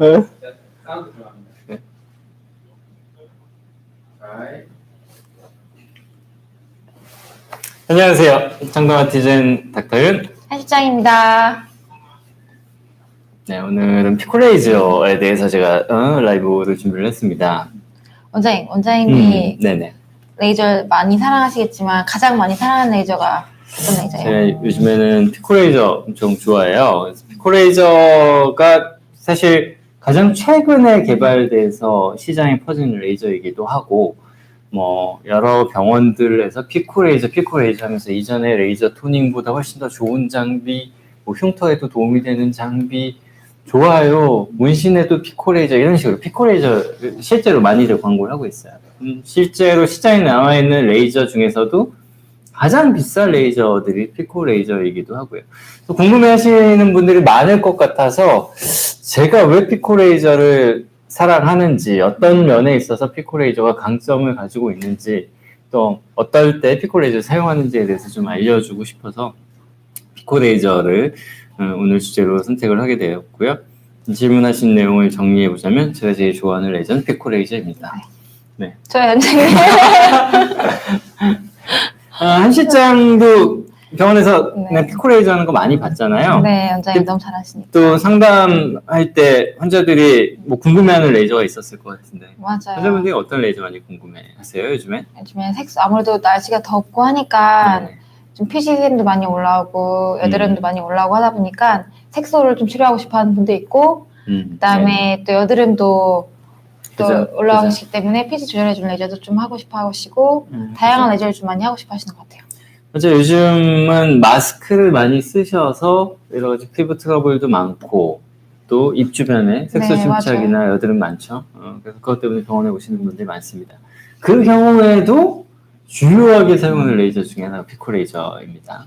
사운드 들어갑니다. 네. 안녕하세요. 청담아티즌 닥터윤 한실장입니다. 네, 오늘은 피코레이저에 대해서 제가 라이브를 준비를 했습니다. 원장님이 네네. 레이저 많이 사랑하시겠지만 가장 많이 사랑하는 레이저가 어떤 레이저예요? 제가 요즘에는 피코레이저 엄청 좋아해요. 그래서 피코레이저가 사실 가장 최근에 개발돼서 시장에 퍼진 레이저이기도 하고, 뭐 여러 병원들에서 피코레이저 하면서 이전에 레이저 토닝보다 훨씬 더 좋은 장비, 뭐 흉터에도 도움이 되는 장비, 좋아요, 문신에도 피코레이저 이런 식으로 피코레이저 실제로 많이들 광고를 하고 있어요. 실제로 시장에 나와 있는 레이저 중에서도 가장 비싼 레이저들이 피코레이저이기도 하고요. 궁금해하시는 분들이 많을 것 같아서 제가 왜 피코레이저를 사랑하는지, 어떤 면에 있어서 피코레이저가 강점을 가지고 있는지, 또 어떨 때 피코레이저를 사용하는지에 대해서 좀 알려주고 싶어서 피코레이저를 오늘 주제로 선택을 하게 되었고요. 질문하신 내용을 정리해보자면 제가 제일 좋아하는 레이저는 피코레이저입니다. 네. 저희 원장님. 한 실장도 병원에서 네. 그냥 피코레이저 하는 거 많이 봤잖아요. 네, 원장님 너무 잘하시니까. 또 상담할 때 환자들이 뭐 궁금해하는 레이저가 있었을 것 같은데. 맞아요. 환자분들이 어떤 레이저 많이 궁금해하세요 요즘에? 요즘에 색소 아무래도 날씨가 덥고 하니까 네. 좀 피지샘도 많이 올라오고 여드름도 많이 올라오고 하다 보니까 색소를 좀 치료하고 싶어하는 분도 있고, 그다음에 또 여드름도 또 그죠, 올라오시기 때문에 피지 조절해주는 레이저도 좀 하고 싶어 하시고 다양한 레이저를 좀 많이 하고 싶어 하시는 것 같아요. 맞아요. 요즘은 마스크를 많이 쓰셔서 여러 가지 피부 트러블도 많고 또 입 주변에 색소 네, 침착이나 여드름 많죠. 그래서 그것 때문에 병원에 오시는 분들이 많습니다. 그 경우에도 주요하게 사용하는 레이저 중에 하나가 피코레이저입니다.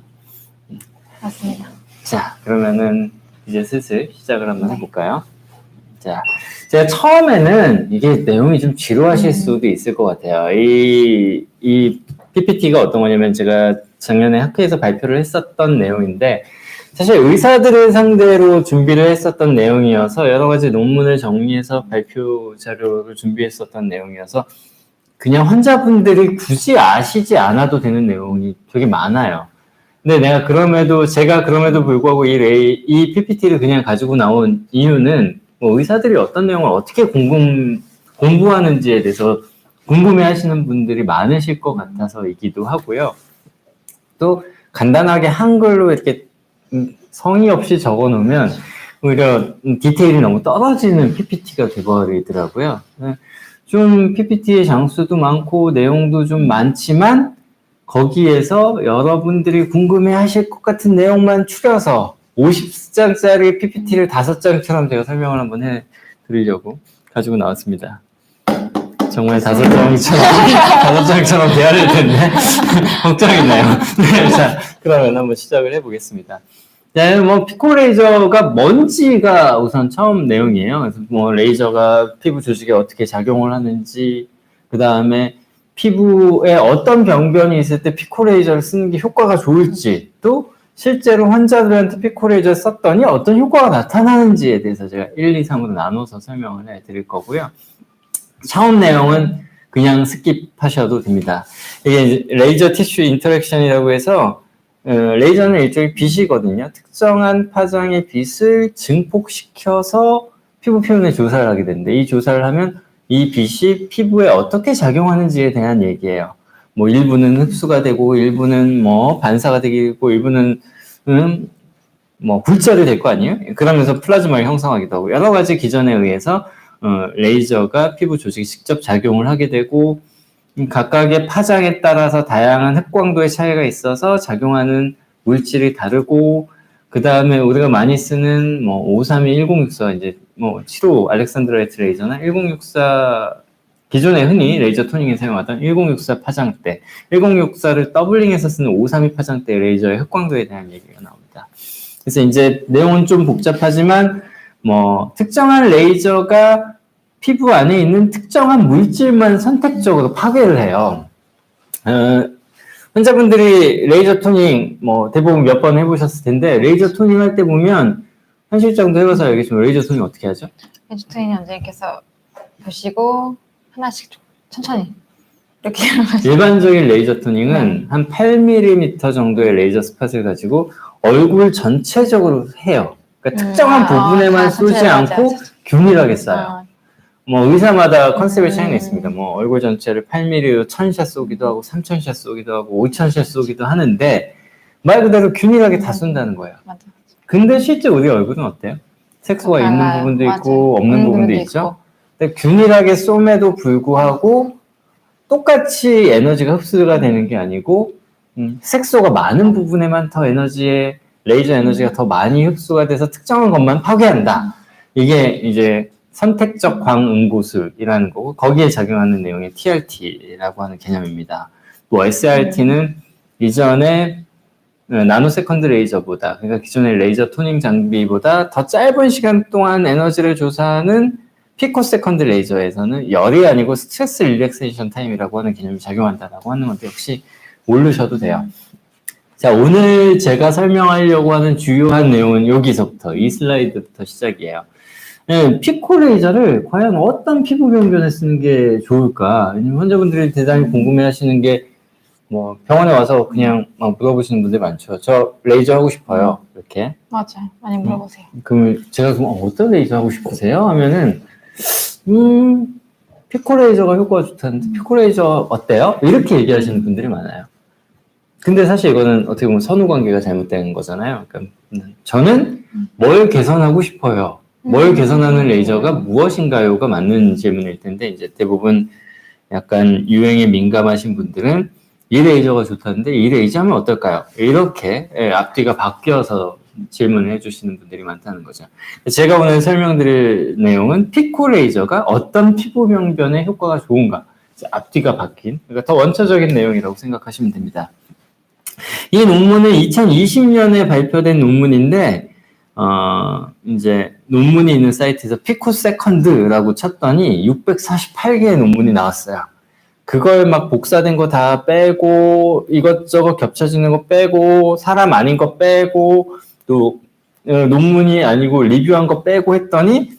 맞습니다. 자, 그러면은 이제 슬슬 시작을 한번 네. 해볼까요? 자, 제가 처음에는 이게 내용이 좀 지루하실 수도 있을 것 같아요. 이 PPT가 어떤 거냐면 제가 작년에 학회에서 발표를 했었던 내용인데, 사실 의사들을 상대로 준비를 했었던 내용이어서 여러 가지 논문을 정리해서 발표 자료를 준비했었던 내용이어서 그냥 환자분들이 굳이 아시지 않아도 되는 내용이 되게 많아요. 근데 제가 그럼에도 불구하고 이 PPT를 그냥 가지고 나온 이유는 뭐 의사들이 어떤 내용을 어떻게 공부하는지에 대해서 궁금해 하시는 분들이 많으실 것 같아서이기도 하고요. 또 간단하게 한글로 이렇게 성의 없이 적어 놓으면 오히려 디테일이 너무 떨어지는 PPT가 돼버리더라고요. 좀 PPT의 장수도 많고 내용도 좀 많지만 거기에서 여러분들이 궁금해 하실 것 같은 내용만 추려서 50장짜리 PPT를 5장처럼 제가 설명을 한번 해드리려고 가지고 나왔습니다. 정말 5장처럼 돼야 될 텐데 걱정이네요. 네, 자, 그러면 한번 시작을 해보겠습니다. 네, 뭐 피코레이저가 뭔지가 우선 처음 내용이에요. 그래서 뭐 레이저가 피부 조직에 어떻게 작용을 하는지, 그 다음에 피부에 어떤 병변이 있을 때 피코레이저를 쓰는 게 효과가 좋을지, 또 실제로 환자들한테 피코레이저를 썼더니 어떤 효과가 나타나는지에 대해서 제가 1, 2, 3으로 나눠서 설명을 해드릴 거고요. 처음 내용은 그냥 스킵하셔도 됩니다. 이게 레이저 티슈 인터랙션이라고 해서 레이저는 일종의 빛이거든요. 특정한 파장의 빛을 증폭시켜서 피부 표면에 조사를 하게 되는데, 이 조사를 하면 이 빛이 피부에 어떻게 작용하는지에 대한 얘기예요. 뭐 일부는 흡수가 되고, 일부는 뭐 반사가 되고, 일부는 뭐 굴절이 될 거 아니에요? 그러면서 플라즈마를 형성하기도 하고, 여러 가지 기전에 의해서 레이저가 피부 조직에 직접 작용을 하게 되고, 각각의 파장에 따라서 다양한 흑광도의 차이가 있어서 작용하는 물질이 다르고, 그 다음에 우리가 많이 쓰는 뭐 532, 1064, 이제 뭐 75 알렉산드라이트 레이저나 1064, 기존에 흔히 레이저 토닝에 사용하던 1064 파장대, 1064를 더블링해서 쓰는 532 파장대 레이저의 흑광도에 대한 얘기가 나옵니다. 그래서 이제 내용은 좀 복잡하지만 뭐 특정한 레이저가 피부 안에 있는 특정한 물질만 선택적으로 파괴를 해요. 환자분들이 레이저 토닝 뭐 대부분 몇 번 해보셨을 텐데, 레이저 토닝 할 때 보면 한 실장도 해봐서 알겠지만 레이저 토닝 어떻게 하죠? 레이저 토닝 원장님께서 보시고 하나씩 천천히 이렇게 하시죠. 일반적인 레이저 토닝은 한 8mm 정도의 레이저 스팟을 가지고 얼굴 전체적으로 해요. 그러니까 특정한 부분에만 쏘지 않고 균일하게 쏴요. 뭐 의사마다 컨셉의 차이는 있습니다. 뭐 얼굴 전체를 8mm로 1000샷 쏘기도 하고 3000샷 쏘기도 하고 5000샷 쏘기도 하는데 말 그대로 균일하게 다 쏜다는 거예요. 맞아. 근데 실제 우리 얼굴은 어때요? 색소가 있는 달라요. 부분도 맞아요. 있고 없는 부분도 있죠. 있고. 근데 균일하게 쏘매도 불구하고 똑같이 에너지가 흡수가 되는 게 아니고 색소가 많은 부분에만 더 에너지에 레이저 에너지가 더 많이 흡수가 돼서 특정한 것만 파괴한다. 이게 이제 선택적 광응고술이라는 거고 거기에 작용하는 내용이 TRT라고 하는 개념입니다. 뭐 SRT는 이전에 나노세컨드 레이저보다 그러니까 기존의 레이저 토닝 장비보다 더 짧은 시간 동안 에너지를 조사하는 피코세컨드 레이저에서는 열이 아니고 스트레스 릴렉세이션 타임이라고 하는 개념이 작용한다라고 하는 건데 혹시 모르셔도 돼요. 자, 오늘 제가 설명하려고 하는 주요한 내용은 여기서부터 이 슬라이드부터 시작이에요. 피코 레이저를 과연 어떤 피부 병변에 쓰는 게 좋을까? 왜냐면 환자분들이 대단히 궁금해 하시는 게 뭐 병원에 와서 그냥 막 물어보시는 분들 많죠. 저 레이저 하고 싶어요. 이렇게. 맞아요. 많이 물어보세요. 그럼 제가 그럼 어떤 레이저 하고 싶으세요? 하면은 피코 레이저가 효과가 좋다는데 피코 레이저 어때요? 이렇게 얘기하시는 분들이 많아요. 근데 사실 이거는 어떻게 보면 선후 관계가 잘못된 거잖아요. 그러니까 저는 뭘 개선하고 싶어요. 뭘 개선하는 레이저가 무엇인가요가 맞는 질문일 텐데 이제 대부분 약간 유행에 민감하신 분들은 이 레이저가 좋다는데 이 레이저 하면 어떨까요? 이렇게 앞뒤가 바뀌어서 질문을 해주시는 분들이 많다는 거죠. 제가 오늘 설명드릴 내용은 피코 레이저가 어떤 피부 병변에 효과가 좋은가 앞뒤가 바뀐 그러니까 더 원초적인 내용이라고 생각하시면 됩니다. 이 논문은 2020년에 발표된 논문인데 이제 논문이 있는 사이트에서 피코세컨드라고 쳤더니 648개의 논문이 나왔어요. 그걸 막 복사된 거 다 빼고 이것저것 겹쳐지는 거 빼고 사람 아닌 거 빼고 또 논문이 아니고 리뷰한 거 빼고 했더니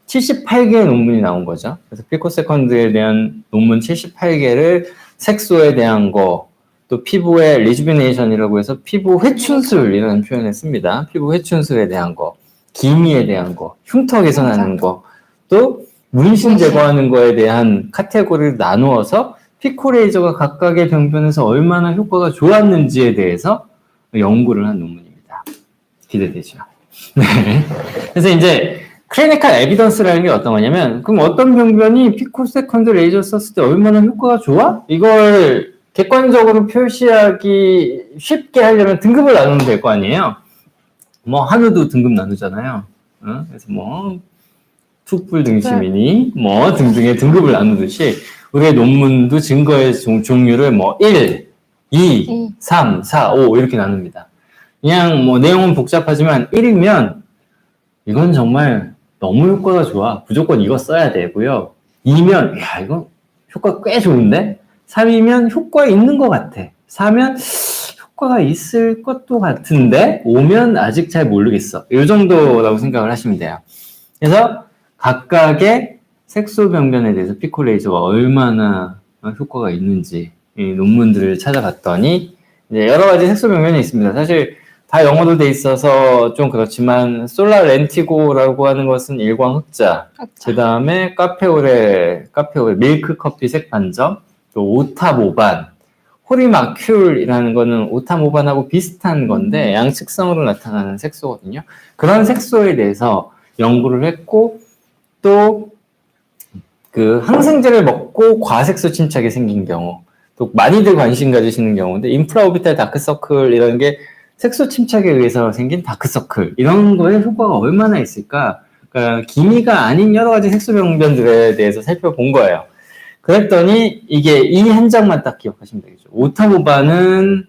78개의 논문이 나온 거죠. 그래서 피코세컨드에 대한 논문 78개를 색소에 대한 거 또 피부의 리주비네이션이라고 해서 피부 회춘술이라는 표현을 씁니다. 피부 회춘술에 대한 거, 기미에 대한 거, 흉터 개선하는 거, 또 문신 제거하는 거에 대한 카테고리를 나누어서 피코 레이저가 각각의 병변에서 얼마나 효과가 좋았는지에 대해서 연구를 한 논문입니다. 기대되죠? 네. 그래서 이제 클리니컬 에비던스라는 게 어떤 거냐면 그럼 어떤 병변이 피코세컨드 레이저 썼을 때 얼마나 효과가 좋아? 이걸 객관적으로 표시하기 쉽게 하려면 등급을 나누면 될 거 아니에요? 뭐 한우도 등급 나누잖아요. 그래서 뭐 툭불 등심이니 뭐 등등의 등급을 나누듯이 우리의 논문도 증거의 종류를 뭐 1, 2, 3, 4, 5 이렇게 나눕니다. 그냥 뭐 내용은 복잡하지만 1이면 이건 정말 너무 효과가 좋아. 무조건 이거 써야 되고요. 2면 야 이거 효과 꽤 좋은데? 3이면 효과 있는 것 같아. 4면 효과가 있을 것도 같은데 5면 아직 잘 모르겠어. 이 정도라고 생각을 하시면 돼요. 그래서 각각의 색소 병변에 대해서 피코 레이저가 얼마나 효과가 있는지 이 논문들을 찾아봤더니 이제 여러 가지 색소 병변이 있습니다. 사실 다 영어로 돼 있어서 좀 그렇지만 솔라 렌티고라고 하는 것은 일광 흑자, 그 다음에 카페오레 밀크 커피 색반점, 또 오타모반, 호리마큘이라는 거는 오타모반하고 비슷한 건데 양측성으로 나타나는 색소거든요. 그런 색소에 대해서 연구를 했고 또 그 항생제를 먹고 과색소 침착이 생긴 경우 또 많이들 관심 가지시는 경우인데 인프라오비탈 다크서클 이런 게 색소 침착에 의해서 생긴 다크서클 이런 거에 효과가 얼마나 있을까? 그러니까 기미가 아닌 여러 가지 색소 병변들에 대해서 살펴본 거예요. 그랬더니 이게 이 한 장만 딱 기억하시면 되겠죠. 오타모반은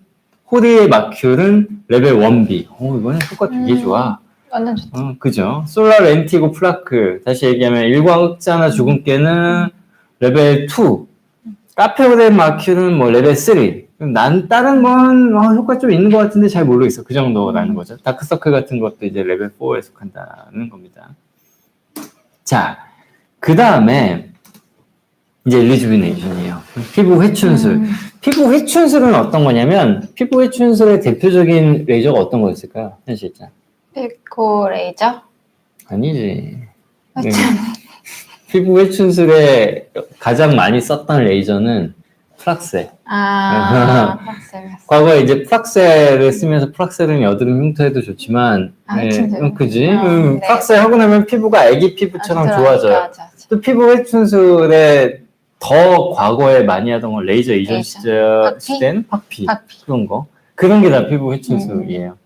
호리의 마큘은 레벨 1B. 이거는 효과 되게 좋아. 완전 좋다. 그죠. 솔라 렌티고 플라크. 다시 얘기하면 일광흑자나 주근깨는 레벨 2. 카페오레 마큘은 뭐 레벨 3. 난 다른 건 효과 좀 있는 것 같은데 잘 모르겠어. 그 정도라는 거죠. 다크서클 같은 것도 이제 레벨 4에 속한다는 겁니다. 자, 그 다음에 이제 리주비네이션이에요. 피부 회춘술. 피부 회춘술은 어떤 거냐면 피부 회춘술의 대표적인 레이저가 어떤 거였을까요? 현실자. 피코 레이저? 아니지. 회춘. 피부 회춘술에 가장 많이 썼던 레이저는 프락셀. 프락셀. 과거에 이제 프락셀을 쓰면서 프락셀은 여드름 흉터에도 좋지만, 그지? 네. 프락셀 하고 나면 피부가 애기 피부처럼 좋아져요. 맞아. 또 피부 회춘술에 더 과거에 많이 하던 건 레이저 이전 시대는 팍피. 그런 게 다 피부 회춘술이에요.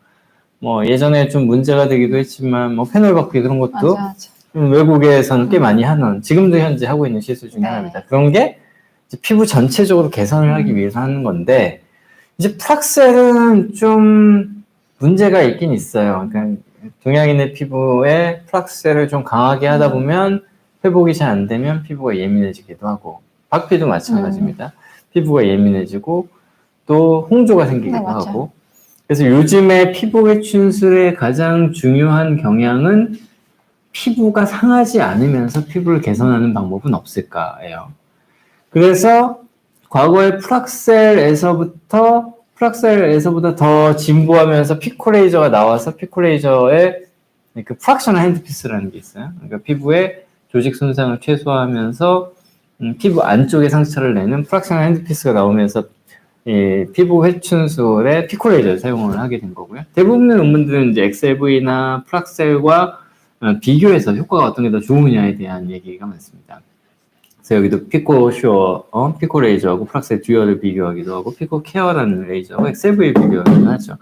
뭐 예전에 좀 문제가 되기도 했지만 뭐 페놀 박피 그런 것도 맞아. 외국에서는 꽤 많이 하는, 지금도 현재 하고 있는 시술 중에 하나입니다. 그런 게 이제 피부 전체적으로 개선을 하기 위해서 하는 건데, 이제 프락셀은 좀 문제가 있긴 있어요. 그러니까 동양인의 피부에 프락셀을 좀 강하게 하다 보면 회복이 잘 안 되면 피부가 예민해지기도 하고, 박피도 마찬가지입니다. 피부가 예민해지고 또 홍조가 생기기도 하고. 그래서 요즘에 피부 회춘술의 가장 중요한 경향은 피부가 상하지 않으면서 피부를 개선하는 방법은 없을까예요. 그래서 과거에 프락셀에서보다 더 진보하면서 피코레이저가 나와서 피코레이저에 그 프락셔널 핸드피스라는 게 있어요. 그러니까 피부에 조직 손상을 최소화하면서 피부 안쪽에 상처를 내는 프락셔널 핸드피스가 나오면서 피부 회춘술에 피코레이저를 사용을 하게 된 거고요. 대부분의 논문들은 이제 XLV나 프락셀과 비교해서 효과가 어떤 게 더 좋으냐에 대한 얘기가 많습니다. 그래서 여기도 피코 레이저하고 프락셀 듀얼을 비교하기도 하고, 피코 케어라는 레이저하고 XLV를 비교하기도 하죠.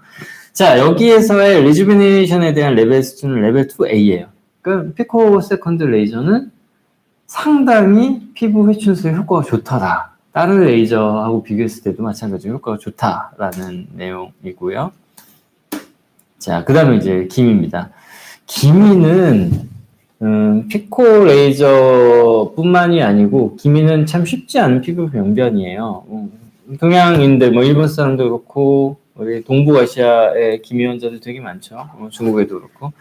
자, 여기에서의 리주비네이션에 대한 레벨 수준은 레벨 2A예요. 그러니까 피코 세컨드 레이저는 상당히 피부 회춘술 효과가 좋더라. 다른 레이저하고 비교했을 때도 마찬가지로 효과가 좋다라는 내용이고요. 자, 그 다음에 이제 기미입니다. 기미는 피코 레이저뿐만이 아니고 기미는 참 쉽지 않은 피부 병변이에요. 동양인들, 뭐 일본 사람도 그렇고 우리 동북아시아의 기미 환자들 되게 많죠. 중국에도 그렇고.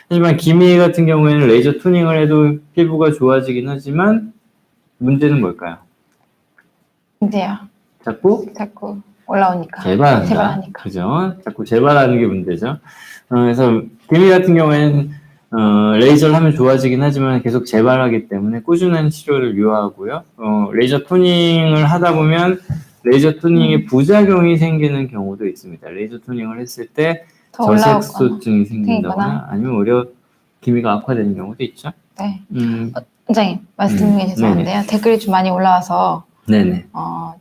하지만 기미 같은 경우에는 레이저 투닝을 해도 피부가 좋아지긴 하지만 문제는 뭘까요? 문제요. 자꾸 올라오니까. 재발하니까. 그죠? 자꾸 재발하는 게 문제죠. 그래서 기미 같은 경우에는 레이저를 하면 좋아지긴 하지만 계속 재발하기 때문에 꾸준한 치료를 요하고요. 레이저 토닝을 하다 보면 레이저 토닝의 부작용이 생기는 경우도 있습니다. 레이저 토닝을 했을 때 저색소증이 생긴다거나 아니면 오히려 기미가 악화되는 경우도 있죠. 네. 원장님 말씀이 죄송한데요. 댓글이 좀 많이 올라와서 네네.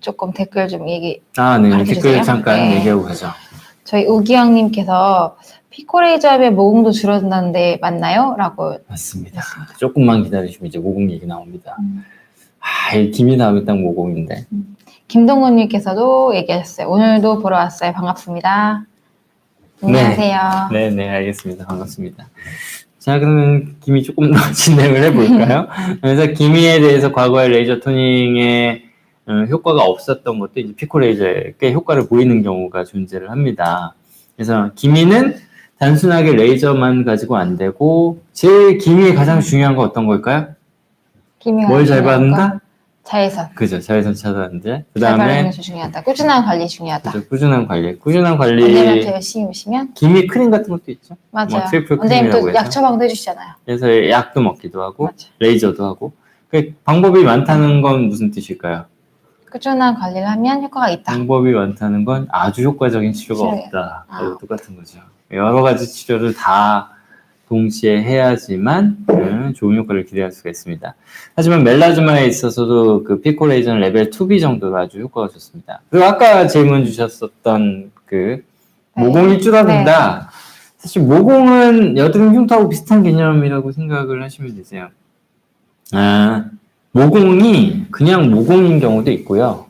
조금 댓글 좀 얘기. 네. 댓글 잠깐 얘기하고 가죠. 저희 우기영님께서 피코레이저 하면 모공도 줄어든다는데 맞나요? 라고. 맞습니다. 조금만 기다리시면 이제 모공 얘기 나옵니다. 기미 다음에 딱 모공인데. 김동건님께서도 얘기하셨어요. 오늘도 보러 왔어요. 반갑습니다. 안녕하세요. 네, 알겠습니다. 반갑습니다. 자, 그러면 기미 조금 더 진행을 해볼까요? 그래서 기미에 대해서 과거에 레이저 토닝에 효과가 없었던 것도 이제 피코레이저에 꽤 효과를 보이는 경우가 존재를 합니다. 그래서 기미는 단순하게 레이저만 가지고 안 되고, 제일 기미에 가장 중요한 건 어떤 걸까요? 뭘 잘 받는다? 자외선. 그죠, 자외선 차단제. 그 잘 다음에 바르는 게 중요하다. 꾸준한 관리 중요하다. 그죠, 꾸준한 관리. 원장님한테 열심히 오시면. 기미 크림 같은 것도 있죠. 맞아요. 뭐 트리플 원장님 크림이라고 또 해서. 약 처방도 해주시잖아요. 그래서 약도 먹기도 하고, 맞아. 레이저도 하고. 그 방법이 많다는 건 무슨 뜻일까요? 꾸준한 관리를 하면 효과가 있다. 방법이 많다는 건 아주 효과적인 치료가 없다. 똑같은 거죠. 여러 가지 치료를 다 동시에 해야지만 좋은 효과를 기대할 수가 있습니다. 하지만 멜라즈마에 있어서도 그 피코레이저는 레벨 2B 정도로 아주 효과가 좋습니다. 그리고 아까 질문 주셨었던 그 모공이 줄어든다. 사실 모공은 여드름 흉터하고 비슷한 개념이라고 생각을 하시면 되세요. 모공이 그냥 모공인 경우도 있고요.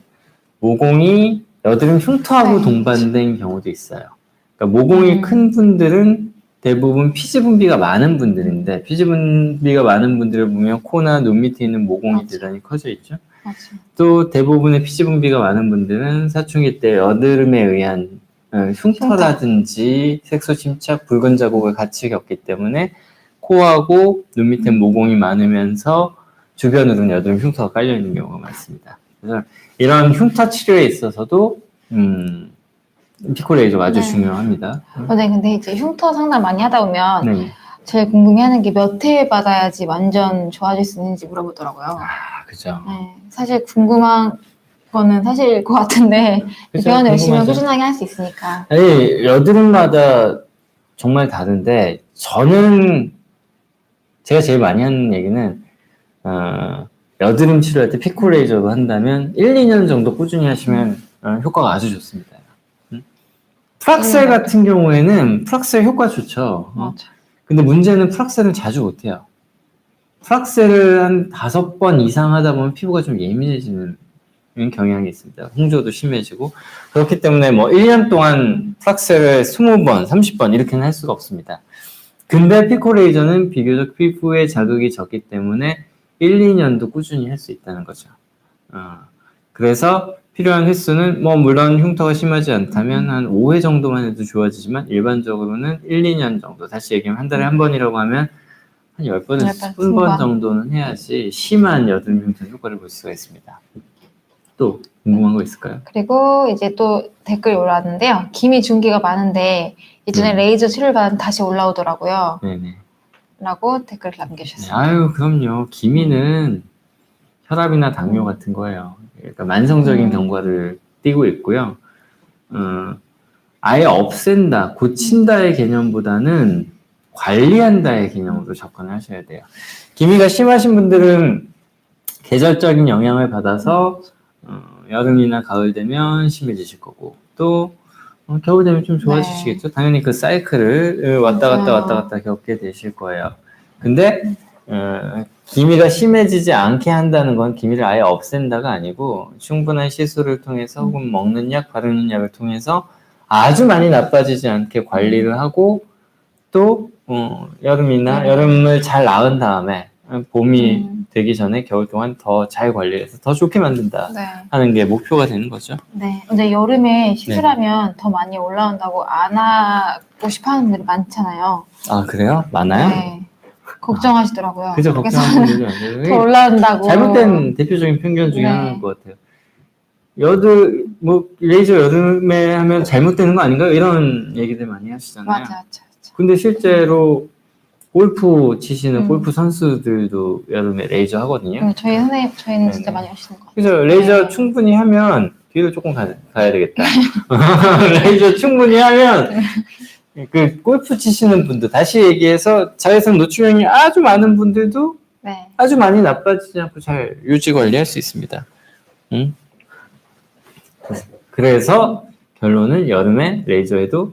모공이 여드름 흉터하고 동반된 경우도 있어요. 그러니까 모공이 큰 분들은 대부분 피지 분비가 많은 분들인데, 피지 분비가 많은 분들을 보면 코나 눈 밑에 있는 모공이 대단히 커져 있죠. 또 대부분의 피지 분비가 많은 분들은 사춘기 때 여드름에 의한 흉터라든지 색소 침착, 붉은 자국을 같이 겪기 때문에 코하고 눈 밑에 모공이 많으면서 주변으로는 여드름 흉터가 깔려 있는 경우가 많습니다. 그래서 이런 흉터 치료에 있어서도 피코레이저가 아주 네. 중요합니다. 네, 근데 이제 흉터 상담 많이 하다 보면 네. 제일 궁금해하는 게 몇 회 받아야지 완전 좋아질 수 있는지 물어보더라고요. 아, 그죠. 네, 사실 궁금한 거는 사실일 것 같은데 그죠, 병원에 오시면 궁금하죠. 꾸준하게 할 수 있으니까. 아니, 여드름마다 정말 다른데 저는 제가 제일 많이 하는 얘기는 여드름 치료할 때 피코레이저로 한다면 1, 2년 정도 꾸준히 하시면 효과가 아주 좋습니다. 프락셀 같은 경우에는 프락셀 효과 좋죠. 맞아. 근데 문제는 프락셀은 자주 못해요. 프락셀을 한 5번 이상 하다 보면 피부가 좀 예민해지는 경향이 있습니다. 홍조도 심해지고 그렇기 때문에 뭐 1년 동안 프락셀을 20번, 30번 이렇게는 할 수가 없습니다. 근데 피코레이저는 비교적 피부에 자극이 적기 때문에 1, 2년도 꾸준히 할 수 있다는 거죠. 그래서 필요한 횟수는 뭐 물론 흉터가 심하지 않다면 한 5회 정도만 해도 좋아지지만 일반적으로는 1, 2년 정도, 다시 얘기하면 한 달에 한 번이라고 하면 한 10번에서 20번 정도는 해야지 심한 여드름 흉터 효과를 볼 수가 있습니다. 또 궁금한 거 있을까요? 그리고 이제 또 댓글이 올라왔는데요. 기미 중기가 많은데 예전에 레이저 치료를 받은 다시 올라오더라고요. 네네. 라고 댓글 남겨주셨어요. 아유, 그럼요. 기미는 혈압이나 당뇨 같은 거예요. 그러니까 만성적인 경과를 띠고 있고요. 아예 없앤다, 고친다의 개념보다는 관리한다의 개념으로 접근을 하셔야 돼요. 기미가 심하신 분들은 계절적인 영향을 받아서 여름이나 가을 되면 심해지실 거고 또 겨울 되면 좀 좋아지시겠죠. 당연히 그 사이클을 왔다 갔다 겪게 되실 거예요. 근데 기미가 심해지지 않게 한다는 건 기미를 아예 없앤다가 아니고 충분한 시술을 통해서 혹은 먹는 약, 바르는 약을 통해서 아주 많이 나빠지지 않게 관리를 하고 또 여름이나 여름을 잘 나은 다음에 봄이 되기 전에 겨울 동안 더 잘 관리해서 더 좋게 만든다 하는 게 목표가 되는 거죠. 네. 근데 여름에 시술하면 더 많이 올라온다고 안 하고 싶어 하는 분들이 많잖아요. 아, 그래요? 많아요? 네. 걱정하시더라고요. 그죠, 걱정하는 분들이 많아요. 더 올라온다고. 잘못된 대표적인 편견 중에 하나인 것 같아요. 레이저 여름에 하면 잘못되는 거 아닌가요? 이런 얘기들 많이 하시잖아요. 맞아. 근데 실제로 골프 치시는 골프 선수들도 여름에 레이저 하거든요. 저희는 진짜 많이 하시는 것 같아요. 그래서 레이저 충분히 하면 뒤로 조금 가야 되겠다. 레이저 충분히 하면 그 골프 치시는 분들, 다시 얘기해서 자외선 노출량이 아주 많은 분들도 아주 많이 나빠지지 않고 잘 유지 관리할 수 있습니다. 그래서 결론은 여름에 레이저에도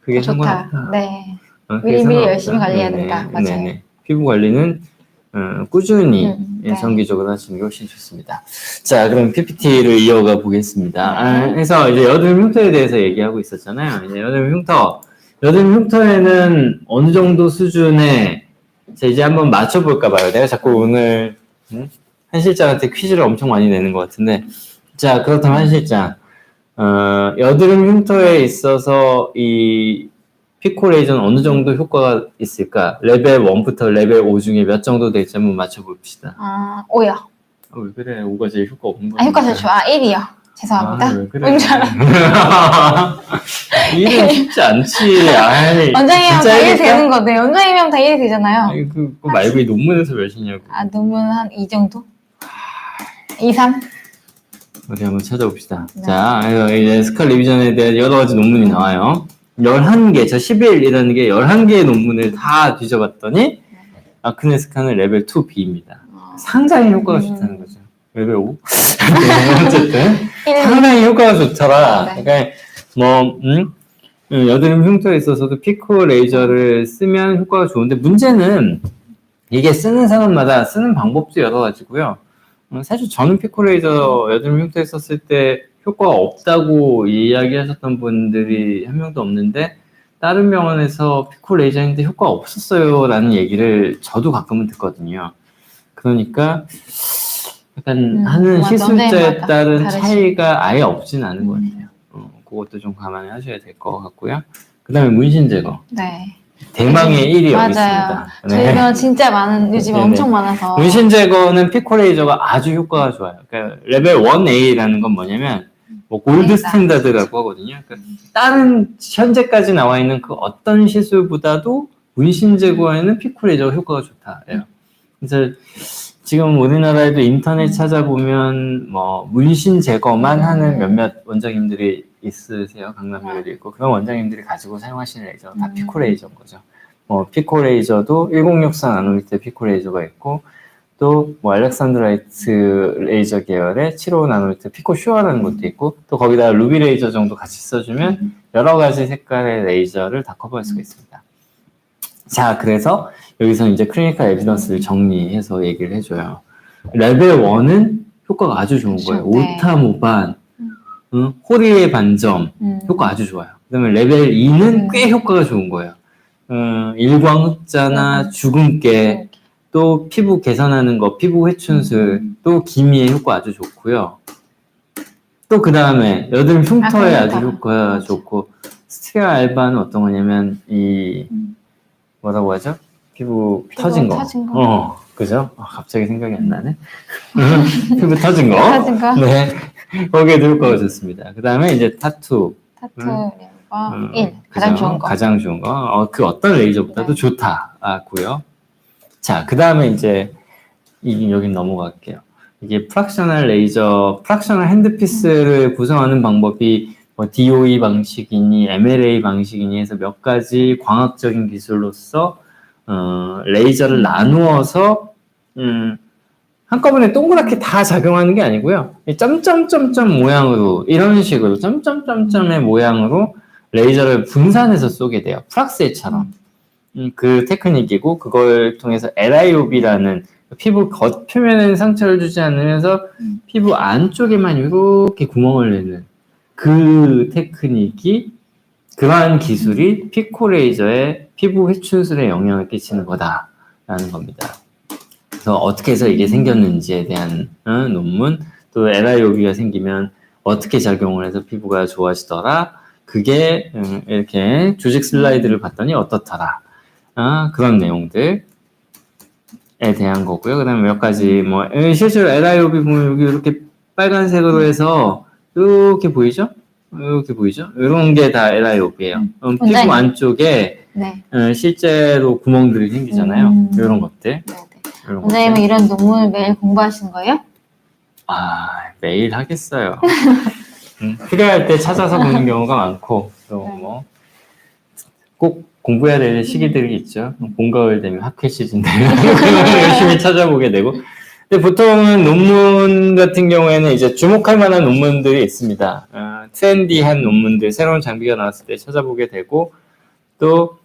그게 상관없다. 네. 미리미리 열심히 관리해야 된다. 맞아요. 네네. 피부 관리는 꾸준히 정기적으로 하시는 게 훨씬 좋습니다. 자, 그럼 PPT를 이어가 보겠습니다. 그래서 이제 여드름 흉터에 대해서 얘기하고 있었잖아요. 이제 여드름 흉터에는 어느 정도 수준의 이제 한번 맞춰볼까 봐요. 내가 자꾸 오늘 한 실장한테 퀴즈를 엄청 많이 내는 것 같은데, 자, 그렇다면 한 실장, 여드름 흉터에 있어서 이 피코레이저는 어느 정도 효과가 있을까? 레벨 1부터 레벨 5 중에 몇 정도 될지 한번 맞춰봅시다. 5요. 왜 그래? 5가 제일 효과 없는 거야. 효과 제일 좋아. 1이요. 죄송합니다. 왜 그래? 1은 쉽지 않지. 원장이면 다 1 되는 거네. 원장이면 다 1이 되잖아요. 아니, 그거 말고 이 논문에서 몇이냐고. 논문 한 2 정도? 2, 3? 어디 한번 찾아봅시다. 자, 이제 스칼 리비전에 대한 여러 가지 논문이 나와요. 11개, 저 11이라는 게 11개의 논문을 다 뒤져봤더니 아크네 스칸은 레벨 2B입니다. 상당히 효과가 좋다는 거죠. 레벨 5? 어쨌든 상당히 효과가 좋더라. 그러니까 여드름 흉터에 있어서도 피코 레이저를 쓰면 효과가 좋은데 문제는 이게 쓰는 사람마다 쓰는 방법도 여러 가지고요. 사실 저는 피코 레이저 여드름 흉터에 썼을 때 효과가 없다고 이야기하셨던 분들이 한 명도 없는데 다른 병원에서 피코 레이저인데 효과 없었어요 라는 얘기를 저도 가끔은 듣거든요. 그러니까 약간 하는 시술자에 따른 차이가 아예 없진 않은 것 같아요. 그것도 좀 감안하셔야 될 것 같고요. 그 다음에 문신 제거. 네. 대망의 1위 여기 맞아요. 있습니다. 저희가 진짜 많은, 요즘에 네네. 엄청 많아서. 문신 제거는 피코레이저가 아주 효과가 좋아요. 그러니까 레벨 1A라는 건 뭐냐면 뭐 골드 네, 스탠다드라고 하거든요. 그러니까 다른 현재까지 나와 있는 그 어떤 시술보다도 문신 제거에는 피코레이저가 효과가 좋다. 그래서 지금 우리나라에도 인터넷 찾아보면 뭐 문신 제거만 하는 몇몇 원장님들이 있으세요. 강남에도 있고 그런 원장님들이 가지고 사용하시는 레이저 다 피코레이저인 거죠. 뭐 피코레이저도 1064 나노미터 피코레이저가 있고 또 뭐 알렉산드라이트 레이저 계열의 75 나노미터 피코 슈어라는 것도 있고 또 거기다 루비 레이저 정도 같이 써주면 여러 가지 색깔의 레이저를 다 커버할 수가 있습니다. 자, 그래서 여기서 이제 클리니컬 에비던스를 정리해서 얘기를 해줘요. 레벨 1은 효과가 아주 좋은 거예요. 네. 오타 모반, 호리의 반점, 효과 아주 좋아요. 그 다음에 레벨 2는 꽤 효과가 좋은 거예요. 일광 흑자나 주근깨, 또 피부 개선하는 거, 피부 회춘술, 또 기미에 효과 아주 좋고요. 또 그 다음에 여드름 흉터에 아주 효과가 좋고, 스티아 알바는 어떤 거냐면 이 뭐라고 하죠? 피부 터진 거. 그죠? 갑자기 생각이 안 나네. 피부 터진 거. 터진 거. 네. 거기에도 효과가 좋습니다. 그 다음에 이제 타투. 레버 1. 가장 좋은 거. 가장 좋은 거. 그 어떤 레이저보다도 좋다고요. 자, 그 다음에 이제 여기 넘어갈게요. 이게 프락셔널 레이저, 프락셔널 핸드피스를 구성하는 방법이 뭐 DOE 방식이니 MLA 방식이니 해서 몇 가지 광학적인 기술로서 레이저를 나누어서 한꺼번에 동그랗게 다 작용하는 게 아니고요. 점점점점 모양으로 이런 식으로 점점점점의 모양으로 레이저를 분산해서 쏘게 돼요. 프락세처럼. 그 테크닉이고 그걸 통해서 LIOB라는 피부 겉표면에는 상처를 주지 않으면서 피부 안쪽에만 이렇게 구멍을 내는 그 테크닉이 그러한 기술이 피코레이저의 피부 회춘술에 영향을 끼치는 거다라는 겁니다. 그래서 어떻게 해서 이게 생겼는지에 대한 논문, 또 LIOB가 생기면 어떻게 작용을 해서 피부가 좋아지더라, 그게 이렇게 조직 슬라이드를 봤더니 어떻더라, 그런 내용들에 대한 거고요. 그 다음에 몇 가지 뭐 실제로 LIOB 보면 여기 이렇게 빨간색으로 해서 이렇게 보이죠? 이렇게 보이죠? 이런 게 다 LIOB예요. 피부 안쪽에 실제로 구멍들이 생기잖아요. 이런 것들. 원장님은 이런 논문을 매일 공부하시는 거예요? 매일 하겠어요. 필요할 때 찾아서 보는 경우가 많고 또 뭐 꼭 공부해야 될 시기들이 있죠. 봄, 가을 되면 학회 시즌 되면 열심히 찾아보게 되고. 근데 보통은 논문 같은 경우에는 이제 주목할 만한 논문들이 있습니다. 트렌디한 논문들, 새로운 장비가 나왔을 때 찾아보게 되고, 또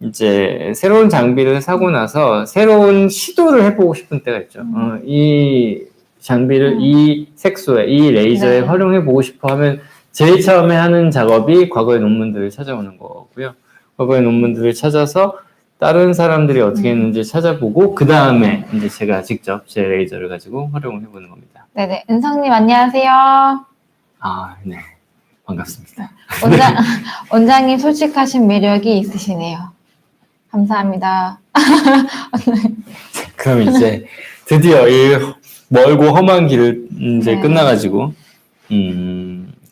이제 새로운 장비를 사고 나서 새로운 시도를 해보고 싶은 때가 있죠. 이 장비를 이 색소에, 이 레이저에 활용해보고 싶어 하면 제일 처음에 하는 작업이 과거의 논문들을 찾아오는 거고요. 과거의 논문들을 찾아서 다른 사람들이 어떻게 했는지 찾아보고 그 다음에 이제 제가 직접 제 레이저를 가지고 활용을 해보는 겁니다. 네네, 은성님 안녕하세요. 네, 반갑습니다. 원장님 솔직하신 매력이 있으시네요. 감사합니다. 그럼 이제 드디어 이 멀고 험한 길을 이제 끝나가지고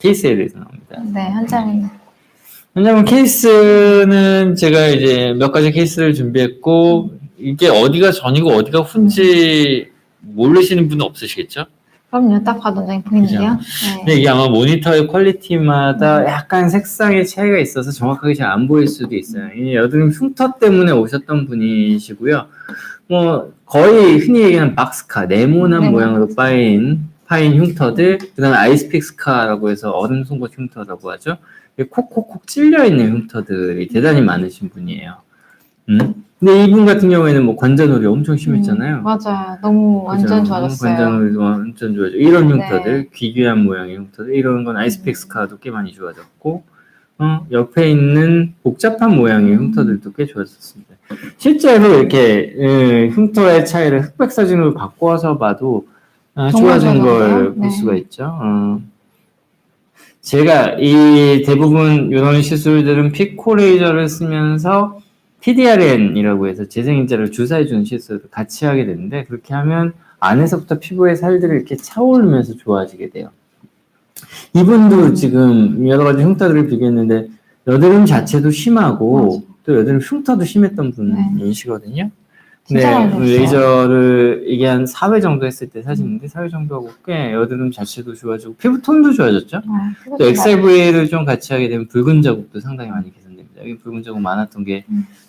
케이스에 대해서 나옵니다. 네, 현장님. 왜냐면 케이스는 제가 이제 몇 가지 케이스를 준비했고 이게 어디가 전이고 어디가 후인지 모르시는 분은 없으시겠죠? 그럼요. 딱 봐도 원장님 보이는데요. 근데 이게 아마 모니터의 퀄리티마다 약간 색상의 차이가 있어서 정확하게 잘 안 보일 수도 있어요. 이 여드름 흉터 때문에 오셨던 분이시고요. 뭐 거의 흔히 얘기하는 박스카, 네모난 모양으로 파인 흉터들, 그 다음에 아이스픽스카라고 해서 얼음 송곳 흉터라고 하죠. 콕콕콕 찔려있는 흉터들이 대단히 많으신 분이에요. 근데 이분 같은 경우에는 뭐 관자놀이 엄청 심했잖아요. 맞아요. 너무 완전 좋아졌어요. 관자놀이도 완전 좋아졌죠. 이런 흉터들, 귀귀한 모양의 흉터들, 이런 건 아이스픽스카도 꽤 많이 좋아졌고, 옆에 있는 복잡한 모양의 흉터들도 꽤 좋아졌습니다. 실제로 이렇게 흉터의 차이를 흑백 사진으로 바꿔서 봐도 좋아진 걸 볼 수가 있죠. 제가 이 대부분 이런 시술들은 피코 레이저를 쓰면서 PDRN이라고 해서 재생인자를 주사해주는 시술을 같이 하게 되는데, 그렇게 하면 안에서부터 피부의 살들이 이렇게 차오르면서 좋아지게 돼요. 이분도 지금 여러 가지 흉터들을 비교했는데 여드름 자체도 심하고 또 여드름 흉터도 심했던 분이시거든요. 네, 레이저를 이게 한 4회 정도 했을 때 사진인데 4회 정도 하고 꽤 여드름 자체도 좋아지고 피부 톤도 좋아졌죠. 또 XIV를 좀 같이 하게 되면 붉은 자국도 상당히 많이 개선됩니다. 여기 붉은 자국 많았던 게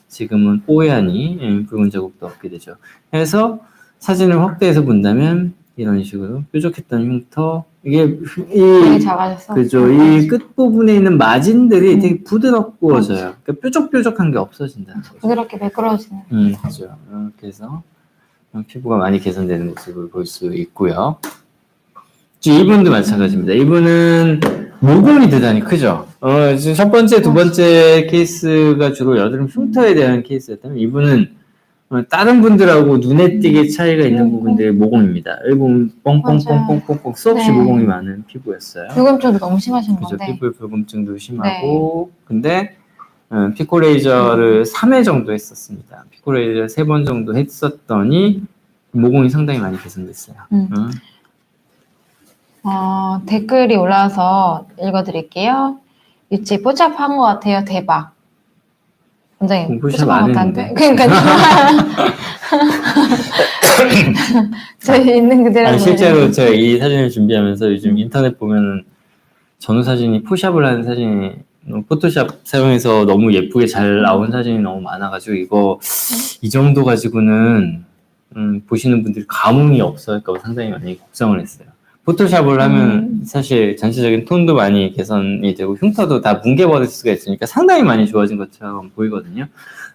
지금은 뽀얀이 붉은 자국도 없게 되죠. 그래서 사진을 확대해서 본다면 이런 식으로 뾰족했던 흉터, 이게 되게 작아졌어. 그죠. 이 끝부분에 있는 마진들이 되게 부드럽고져요. 그러니까 뾰족뾰족한 게 없어진다는 거죠. 부드럽게 매끄러워지는. 그죠. 이렇게 해서 피부가 많이 개선되는 모습을 볼 수 있고요. 이분도 마찬가지입니다. 이분은 모공이 대단히 크죠. 지금 첫 번째, 두 번째 케이스가 주로 여드름 흉터에 대한 케이스였다면 이분은 다른 분들하고 눈에 띄게 차이가 있는 부분들이 모공입니다. 여기 보면 뻥뻥뻥뻥뻥뻥 수없이 모공이 많은 피부였어요. 불금증도 너무 심하신 그죠. 건데. 피부에 불금증도 심하고 근데 피코레이저를 3회 정도 했었습니다. 피코레이저 3번 정도 했었더니 모공이 상당히 많이 개선됐어요. 댓글이 올라와서 읽어드릴게요. 유치 포샵한 것 같아요. 대박. 원장님 포샵 안 했는데. 그러니까요. 저희 있는 그대로. 아니, 실제로 제가 이 사진을 준비하면서 요즘 인터넷 보면은 전후 사진이 포샵을 하는 사진이 포토샵 사용해서 너무 예쁘게 잘 나온 사진이 너무 많아가지고 이거 이 정도 가지고는 보시는 분들이 감흥이 없을까 상당히 많이 걱정을 했어요. 포토샵을 하면 사실 전체적인 톤도 많이 개선이 되고 흉터도 다 뭉개버릴 수가 있으니까 상당히 많이 좋아진 것처럼 보이거든요.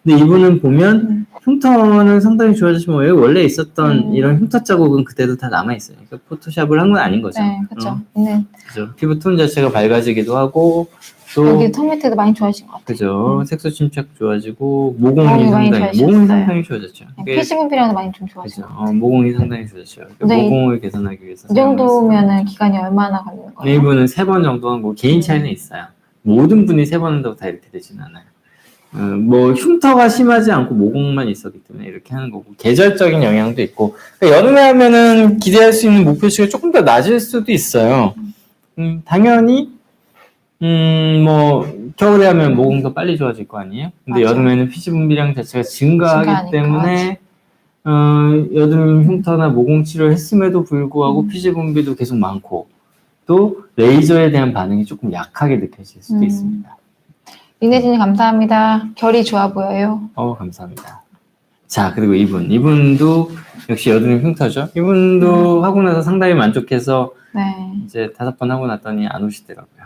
근데 이분은 보면 흉터는 상당히 좋아지지만 왜 원래 있었던 이런 흉터 자국은 그때도 다 남아있어요. 그러니까 포토샵을 한 건 아닌 거죠. 네, 그렇죠. 네. 그죠. 피부 톤 자체가 밝아지기도 하고 또 여기 턱 밑에도 많이 좋아진 것 같아요. 그죠. 색소 침착 좋아지고 모공이 상당히 좋아졌죠. 피지 분비량도 많이 좀 좋아졌죠. 그죠. 모공이 상당히 좋아졌죠. 그러니까 모공을 개선하기 위해서 이 정도면은 기간이 얼마나 걸리는 거예요? 이분은 3번 정도 한 거 개인 차이는 있어요. 모든 분이 3번 한다고 다 이렇게 되지는 않아요. 뭐 흉터가 심하지 않고 모공만 있었기 때문에 이렇게 하는 거고 계절적인 영향도 있고 그러니까 여름에 하면은 기대할 수 있는 목표치가 조금 더 낮을 수도 있어요. 당연히 뭐 겨울에 하면 모공도 빨리 좋아질 거 아니에요? 근데 맞아. 여름에는 피지 분비량 자체가 증가하기 때문에 여드름 흉터나 모공 치료를 했음에도 불구하고 피지 분비도 계속 많고 또 레이저에 대한 반응이 조금 약하게 느껴질 수도 있습니다. 민혜진님 감사합니다. 결이 좋아 보여요. 감사합니다. 자, 그리고 이분도 역시 여드름 흉터죠. 이분도 하고 나서 상당히 만족해서 이제 5번 하고 났더니 안 오시더라고요.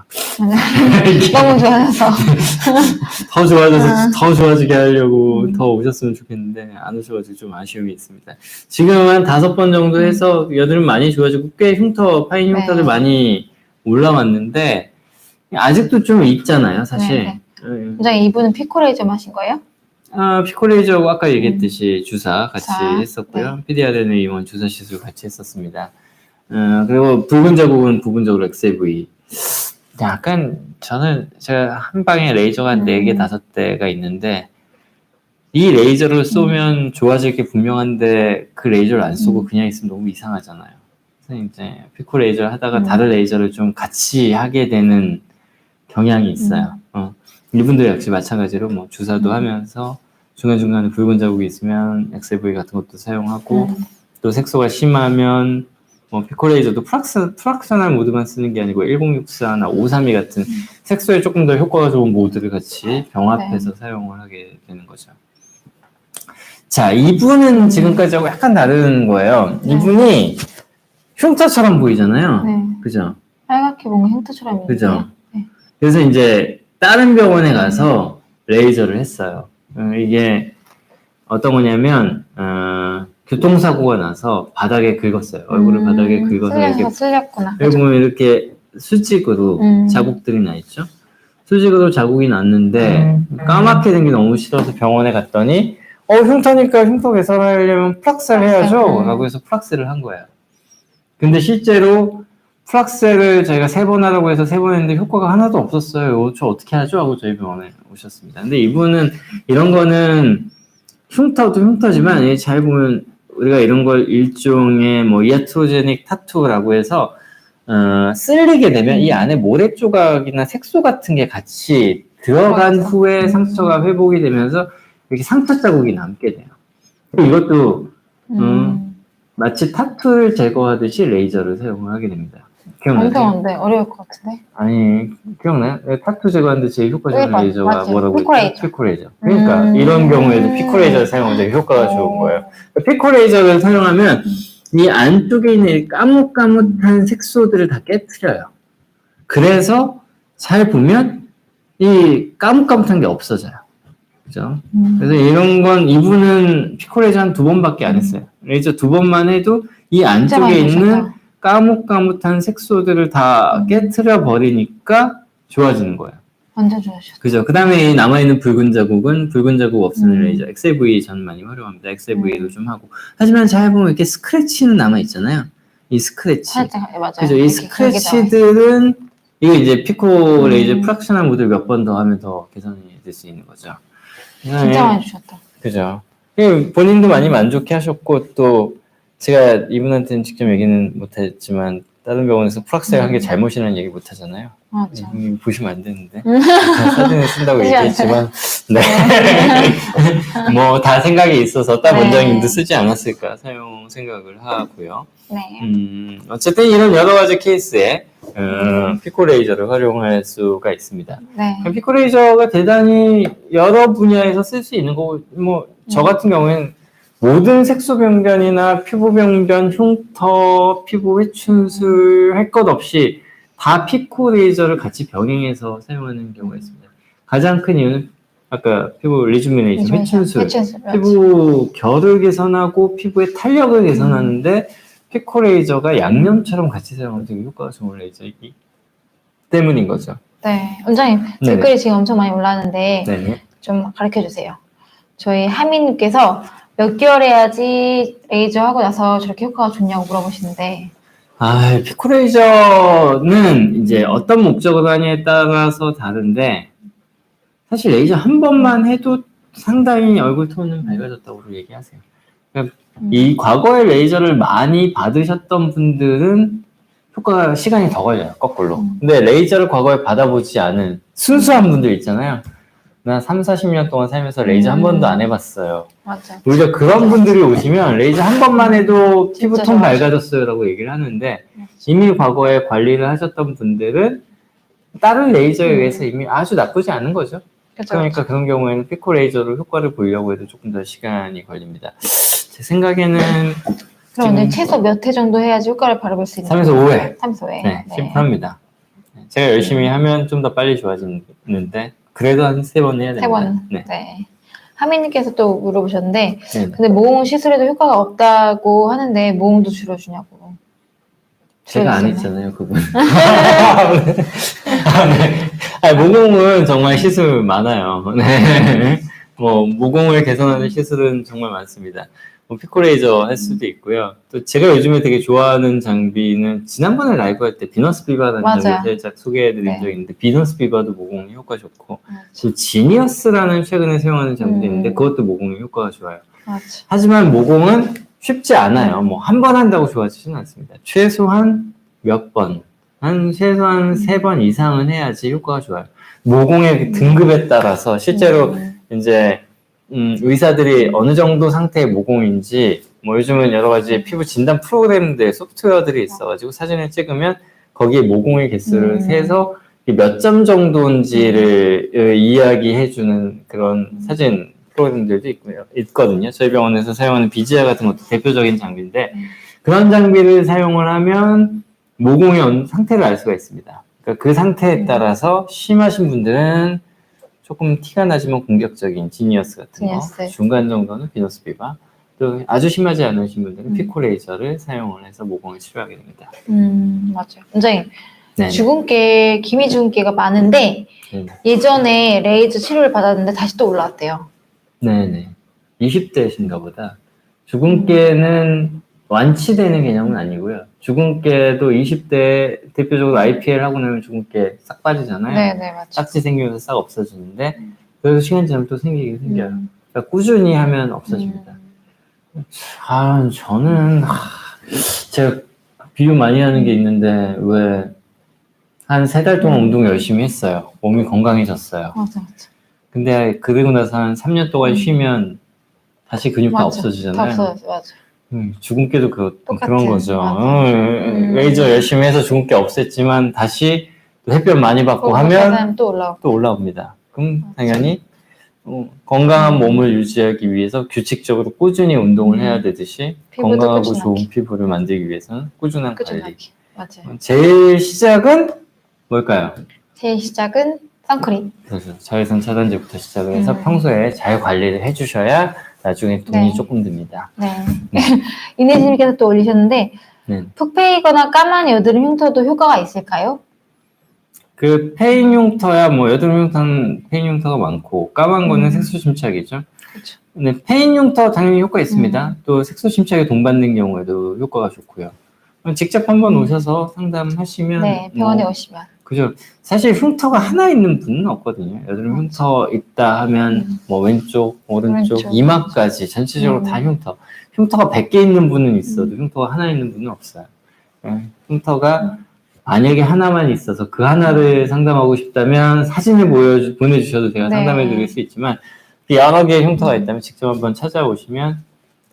너무 좋아져서 더 좋아지게 하려고 더 오셨으면 좋겠는데 안 오셔가지고 좀 아쉬움이 있습니다. 지금 한 5번 정도 해서 여드름 많이 좋아지고 꽤 파인 흉터들 많이 올라왔는데 아직도 좀 있잖아요, 사실. 원장님 이분은 피코레이저 하신 거예요? 피코레이저하고 아까 얘기했듯이 주사 같이 했었고요. PDRN 의원 주사 시술 같이 했었습니다. 그리고 붉은 자국은 부분적으로 XAV. 약간 제가 한 방에 레이저가 4개, 5대가 있는데 이 레이저를 쏘면 좋아질 게 분명한데 그 레이저를 안 쏘고 그냥 있으면 너무 이상하잖아요. 그래서 이제 피코 레이저 하다가 다른 레이저를 좀 같이 하게 되는 경향이 있어요. 이분들 역시 마찬가지로 뭐 주사도 하면서 중간중간에 붉은 자국이 있으면 XAV 같은 것도 사용하고 또 색소가 심하면 뭐 피코레이저도 프락셔널 모드만 쓰는 게 아니고 1064나 532 같은 색소에 조금 더 효과가 좋은 모드를 같이 병합해서 사용을 하게 되는 거죠. 자, 이분은 지금까지하고 약간 다른 거예요. 이분이 흉터처럼 보이잖아요. 그죠? 빨갛게 뭔가 흉터처럼 그죠? 그래서 이제 다른 병원에 가서 레이저를 했어요. 이게 어떤 거냐면 교통사고가 나서 바닥에 긁었어요. 얼굴을 바닥에 긁어서 이렇게 쓸렸구나. 여기 보면 이렇게 수직으로 자국들이 나 있죠. 수직으로 자국이 났는데 까맣게 된 게 너무 싫어서 병원에 갔더니 흉터니까 흉터 개선하려면 플락스를 해야죠 라고 해서 플락스를 한 거예요. 근데 실제로 플락스를 저희가 3번 하라고 해서 3번 했는데 효과가 하나도 없었어요. 저 어떻게 하죠? 하고 저희 병원에 오셨습니다. 근데 이분은 이런 거는 흉터도 흉터지만 잘 보면 우리가 이런 걸 일종의 뭐 이아트로제닉 타투라고 해서 쓸리게 되면 이 안에 모래 조각이나 색소 같은 게 같이 들어간 맞아. 후에 상처가 회복이 되면서 이렇게 상처 자국이 남게 돼요. 이것도 마치 타투를 제거하듯이 레이저를 사용을 하게 됩니다. 기억나세요? 엄청 어려울 것 같은데. 아니, 기억나요? 타투 제거하는데 제일 효과적인 맞- 레이저가 맞지. 뭐라고 피코레이저. 했죠? 피코레이저. 그러니까 이런 경우에도 피코레이저를 사용하면 되게 효과가 좋은 거예요. 피코레이저를 사용하면 이 안쪽에 있는 이 까뭇까뭇한 색소들을 다 깨트려요. 그래서 잘 보면 이 까뭇까뭇한 게 없어져요. 그죠? 그래서 이런 건 이분은 피코레이저 한 2번밖에 안 했어요. 레이저 2번만 해도 이 안쪽에 있는 까뭇까뭇한 색소들을 다 깨트려 버리니까 좋아지는 거예요. 완전 좋아하셨어. 그죠? 그 다음에 남아있는 붉은 자국은 붉은 자국 없애는 레이저 XAV 전 많이 활용합니다. XAV도 좀 하고. 하지만 잘 보면 이렇게 스크래치는 남아있잖아요. 이 스크래치. 살짝, 맞아요. 그죠? 이 스크래치들은 이게 이제 피코 레이저 프락셔널 모드를 몇 번 더 하면 더 개선이 될 수 있는 거죠. 진짜 많이 주셨다. 그죠? 본인도 많이 만족해 하셨고, 또, 제가 이분한테는 직접 얘기는 못했지만, 다른 병원에서 프락셀 한 게 잘못이라는 얘기 못 하잖아요. 맞아. 보시면 안 되는데. 사진을 쓴다고 얘기했지만, 네. 뭐, 다 생각이 있어서, 딸 원장님도 쓰지 않았을까 사용 생각을 하고요. 네. 어쨌든 이런 여러 가지 케이스에, 피코 레이저를 활용할 수가 있습니다. 네. 피코 레이저가 대단히 여러 분야에서 쓸 수 있는 거고, 뭐, 저 같은 경우에는 모든 색소 병변이나 피부 병변, 흉터, 피부 회춘술 할 것 없이 다 피코 레이저를 같이 병행해서 사용하는 경우가 있습니다. 가장 큰 이유는 아까 피부 리주미네이션, 회춘술, 피부 결을 개선하고 피부의 탄력을 개선하는데 피코 레이저가 양념처럼 같이 사용하면 되게 효과가 좋은 레이저이기 때문인 거죠. 네. 원장님, 댓글이 지금 엄청 많이 올라왔는데 네네. 좀 가르쳐 주세요. 저희 하민님께서 몇 개월 해야지 레이저 하고 나서 저렇게 효과가 좋냐고 물어보시는데. 피코 레이저는 이제 어떤 목적으로 하냐에 따라서 다른데, 사실 레이저 한 번만 해도 상당히 얼굴 톤은 밝아졌다고 얘기하세요. 그러니까 이 과거에 레이저를 많이 받으셨던 분들은 효과가 시간이 더 걸려요, 거꾸로. 근데 레이저를 과거에 받아보지 않은 순수한 분들 있잖아요. 나 30-40년 동안 살면서 레이저 한 번도 안 해봤어요. 맞아. 오히려 그런 분들이 오시면 레이저 한 번만 해도 피부톤 밝아졌어요라고 얘기를 하는데, 이미 과거에 관리를 하셨던 분들은 다른 레이저에 의해서 이미 아주 나쁘지 않은 거죠. 그러니까 그런 경우에는 피코 레이저로 효과를 보려고 해도 조금 더 시간이 걸립니다. 제 생각에는 그럼 최소 몇 회 정도 해야지 효과를 바라볼 수 있는 3에서 5회. 3에서 5회. 네, 심플합니다. 제가 열심히 하면 좀 더 빨리 좋아지는데 그래도 한 3번 해야 됩니다. 3번. 네. 하민님께서 또 물어보셨는데, 네. 근데 모공 시술에도 효과가 없다고 하는데 모공도 줄여주냐고. 제가 안 했잖아요, 그분. 모공은 정말 시술 많아요. 네. 모공을 개선하는 시술은 정말 많습니다. 피코 레이저 할 수도 있고요. 또 제가 요즘에 되게 좋아하는 장비는 지난번에 라이브 할 때 비너스 비바라는 장비 살짝 소개해드린 적이 있는데, 비너스 비바도 모공에 효과 좋고, 지니어스라는 최근에 사용하는 장비도 있는데 그것도 모공에 효과가 좋아요. 하지만 모공은 쉽지 않아요. 한 번 한다고 좋아지지는 않습니다. 최소한 몇 번, 최소한 3번 이상은 해야지 효과가 좋아요. 모공의 등급에 따라서 실제로 이제 의사들이 어느 정도 상태의 모공인지, 요즘은 여러 가지 피부 진단 프로그램들, 소프트웨어들이 있어가지고 사진을 찍으면 거기에 모공의 개수를 세서 몇 점 정도인지를 이야기해주는 그런 사진 프로그램들도 있거든요. 저희 병원에서 사용하는 비지아 같은 것도 대표적인 장비인데, 그런 장비를 사용을 하면 모공의 상태를 알 수가 있습니다. 그러니까 그 상태에 따라서 심하신 분들은 조금 티가 나지만 공격적인 지니어스 같은 거, 중간 정도는 비너스 비바, 또 아주 심하지 않으신 분들은 피코 레이저를 사용을 해서 모공을 치료하게 됩니다. 맞아요. 원장님, 주근깨, 기미 주근깨가 많은데 예전에 레이저 치료를 받았는데 다시 또 올라왔대요. 네네. 20대신가 보다. 주근깨는 완치되는 개념은 아니고요. 주근깨도 20대 대표적으로 IPL 하고 나면 주근깨 싹 빠지잖아요. 네네, 맞죠. 딱지 생기면서 싹 없어지는데 그래도 시간 지나면 또 생기긴 생겨요. 음. 그러니까 꾸준히 하면 없어집니다. 저는 제가 비유 많이 하는 게 있는데 왜 한 3달 동안 운동 열심히 했어요. 몸이 건강해졌어요. 맞아. 근데 그러고 나서 한 3년 동안 쉬면 다시 근육 다 없어지잖아요. 다 없어졌어, 맞아. 주근깨도 그런 거죠. 맞아. 레이저 열심히 해서 주근깨 없앴지만 다시 또 햇볕 많이 받고 하면 또 올라옵니다. 그럼 당연히 건강한 몸을 유지하기 위해서 규칙적으로 꾸준히 운동을 해야 되듯이 건강하고 꾸준하게. 좋은 피부를 만들기 위해서는 꾸준한 관리. 맞아요. 제일 시작은 뭘까요? 제일 시작은 선크림. 그래서 자외선 차단제부터 시작을 해서 평소에 잘 관리를 해주셔야 나중에 돈이 조금 듭니다. 네. 이내진님께서 또 올리셨는데 푹 패이거나 까만 여드름 흉터도 효과가 있을까요? 그 페인 흉터야 뭐 여드름 흉터는 페인 흉터가 많고 까만 거는 색소 침착이죠. 그렇죠. 근데 페인 흉터 당연히 효과 있습니다. 또 색소 침착에 동받는 경우에도 효과가 좋고요. 직접 한번 오셔서 상담하시면 네, 병원에 오시면. 그죠. 사실 흉터가 하나 있는 분은 없거든요. 여드름 흉터 있다 하면 뭐 왼쪽, 오른쪽, 이마까지 전체적으로 다 흉터. 흉터가 100개 있는 분은 있어도 흉터가 하나 있는 분은 없어요. 흉터가 만약에 하나만 있어서 그 하나를 상담하고 싶다면 사진을 보내주셔도 제가 상담해 드릴 수 있지만 여러 개의 흉터가 있다면 직접 한번 찾아오시면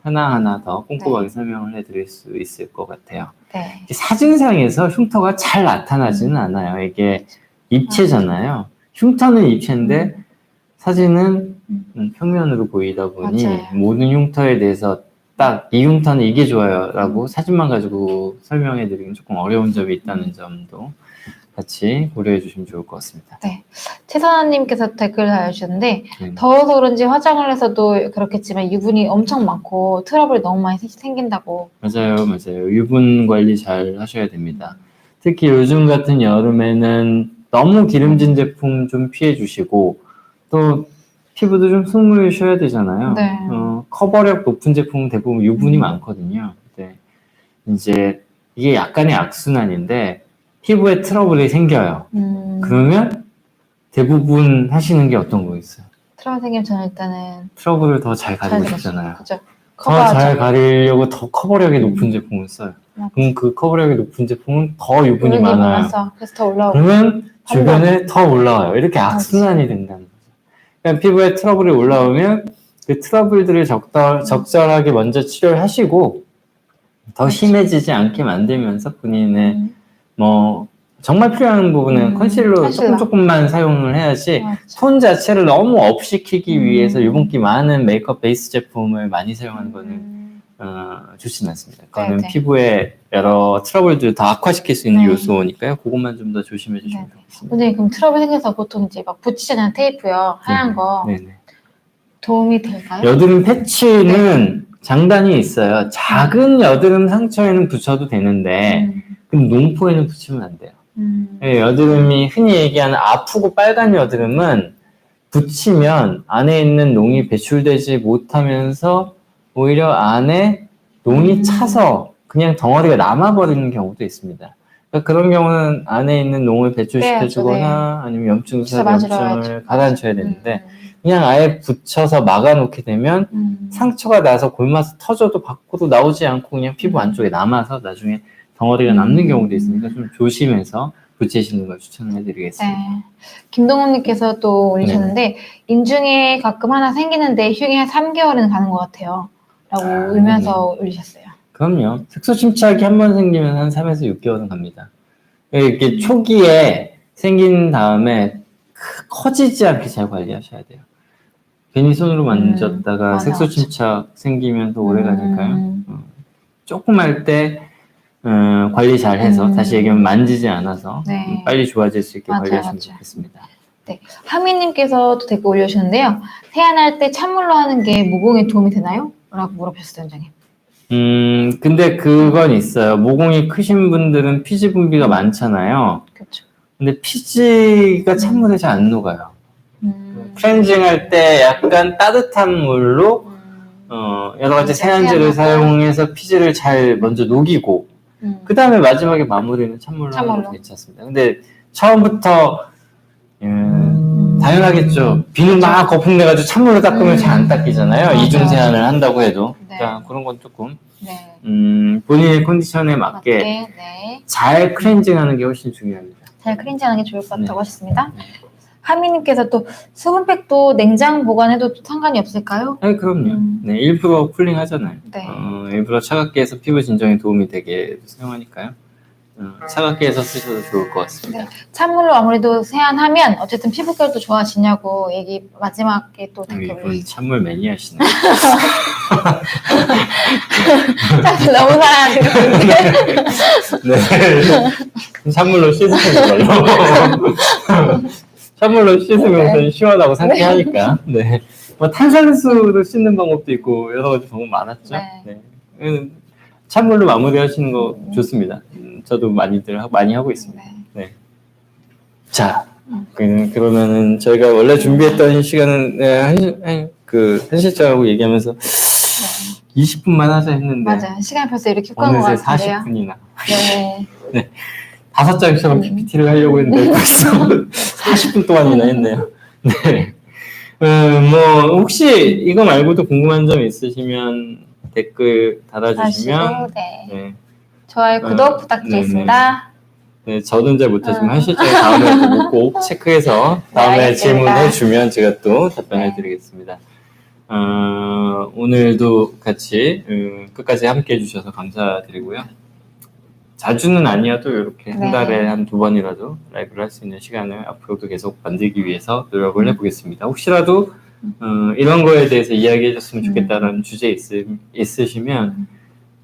하나하나 더 꼼꼼하게 설명을 해드릴 수 있을 것 같아요. 사진상에서 흉터가 잘 나타나지는 않아요. 이게 입체잖아요. 흉터는 입체인데 사진은 평면으로 보이다 보니 모든 흉터에 대해서 딱 이 흉터는 이게 좋아요 라고 사진만 가지고 설명해 드리긴 조금 어려운 점이 있다는 점도 같이 고려해 주시면 좋을 것 같습니다. 네. 최선아님께서 댓글 달아주셨는데 더워서 그런지 화장을 해서도 그렇겠지만 유분이 엄청 많고 트러블이 너무 많이 생긴다고. 맞아요. 유분 관리 잘 하셔야 됩니다. 특히 요즘 같은 여름에는 너무 기름진 제품 좀 피해 주시고 또 피부도 좀 숨을 쉬어야 되잖아요. 커버력 높은 제품은 대부분 유분이 많거든요. 이제 이게 약간의 악순환인데 피부에 트러블이 생겨요. 그러면 대부분 하시는 게 어떤 거 있어요? 트러블 생기면 저는 일단은 트러블을 더 잘 가리고 싶잖아요. 그죠. 더 잘 가리려고 더 커버력이 높은 제품을 써요. 그럼 그 커버력이 높은 제품은 더 유분이 많아요. 그래서 더 올라오고. 그러면 주변에 더 올라와요. 이렇게 악순환이 된다는 거죠. 그러니까 피부에 트러블이 올라오면 그 트러블들을 적절하게 먼저 치료를 하시고 더 심해지지 않게 만들면서 본인의 뭐 정말 필요한 부분은 컨실러 조금만 사용을 해야지 톤 자체를 너무 업시키기 위해서 유분기 많은 메이크업 베이스 제품을 많이 사용하는 거는 좋지는 않습니다. 그거는 피부에 여러 트러블들을 더 악화시킬 수 있는 요소니까요. 그것만 좀 더 조심해 주시면 좋겠습니다. 근데 그럼 트러블 생겨서 보통 이제 막 붙이잖아요. 테이프요. 하얀 거. 도움이 될까요? 여드름 패치는 장단이 있어요. 작은 여드름 상처에는 붙여도 되는데 그럼 농포에는 붙이면 안 돼요. 여드름이 흔히 얘기하는 아프고 빨간 여드름은 붙이면 안에 있는 농이 배출되지 못하면서 오히려 안에 농이 차서 그냥 덩어리가 남아버리는 경우도 있습니다. 그러니까 그런 경우는 안에 있는 농을 배출시켜주거나 아니면 염증살 염증을 가라앉혀야 되는데 그냥 아예 붙여서 막아놓게 되면 상처가 나서 골마서 터져도 밖으로 나오지 않고 그냥 피부 안쪽에 남아서 나중에 덩어리가 남는 경우도 있으니까 좀 조심해서 붙이시는 걸 추천해드리겠습니다. 김동훈님께서 또 올리셨는데 인중에 가끔 하나 생기는데 휴게 한 3개월은 가는 것 같아요. 라고 울면서 올리셨어요. 그럼요. 색소 침착이 한 번 생기면 한 3에서 6개월은 갑니다. 이렇게 초기에 생긴 다음에 커지지 않게 잘 관리하셔야 돼요. 괜히 손으로 만졌다가 색소 침착 생기면 더 오래 가니까요. 조금 할 때 관리 잘 해서 다시 얘기하면 만지지 않아서 빨리 좋아질 수 있게 관리하시면 좋겠습니다. 하미님께서도 댓글 올려주셨는데요. 세안할 때 찬물로 하는 게 모공에 도움이 되나요? 라고 물어보셨어요, 원장님. 근데 그건 있어요. 모공이 크신 분들은 피지 분비가 많잖아요. 그렇죠. 근데 피지가 찬물에 잘 안 녹아요. 클렌징 할 때 약간 따뜻한 물로 여러 가지 세안제를 사용해서 피지를 잘 먼저 녹이고, 그 다음에 마지막에 마무리는 찬물로 하는 것도 괜찮습니다. 근데 처음부터, 당연하겠죠. 비누 막 거품 내가지고 찬물로 닦으면 잘 안 닦이잖아요. 이중 세안을 한다고 해도. 네. 그러니까 그런 건 조금, 네. 본인의 컨디션에 맞게 네. 잘 클렌징하는 게 훨씬 중요합니다. 잘 클렌징하는 게 좋을 것 같다고 네. 하셨습니다. 하미님께서 또 수분팩도 냉장 보관해도 상관이 없을까요? 네, 그럼요. 네, 일부러 쿨링 하잖아요. 네. 일부러 차갑게 해서 피부 진정에 도움이 되게 사용하니까요. 차갑게 해서 쓰셔도 좋을 것 같습니다. 네. 찬물로 아무래도 세안하면 어쨌든 피부결도 좋아지냐고 얘기 마지막에 또 댓글을 이분 찬물 매니아시네. 너무 사랑하는데 네. 찬물로 씻으시는 걸로. 찬물로 씻으면 시원하고 상쾌하니까. 네. 뭐 탄산수로 씻는 방법도 있고 여러 가지 방법 많았죠. 네. 네. 찬물로 마무리하시는 거 좋습니다. 저도 많이 하고 있습니다. 네. 자, 그러면은 저희가 원래 준비했던 시간은 한 실장하고 얘기하면서 20분만 하자 했는데 맞아요. 시간이 벌써 이렇게 꽉 어느새 같은데요. 40분이나. 네. 네. 5장처럼 PPT를 하려고 했는데 벌써 40분 동안이나 했네요. 네. 뭐 혹시 이거 말고도 궁금한 점 있으시면 댓글 달아주시면 네. 좋아요, 구독 부탁드리겠습니다. 네, 저는 잘 못하지만 한 실장이 다음에 보고 꼭 체크해서 다음에 알겠습니다. 질문해 주면 제가 또 답변해 드리겠습니다. 오늘도 같이 끝까지 함께 해주셔서 감사드리고요. 자주는 아니어도 이렇게 한 달에 한 2번이라도 라이브를 할 수 있는 시간을 앞으로도 계속 만들기 위해서 노력을 해보겠습니다. 혹시라도 이런 거에 대해서 이야기해 줬으면 좋겠다는 주제 있으시면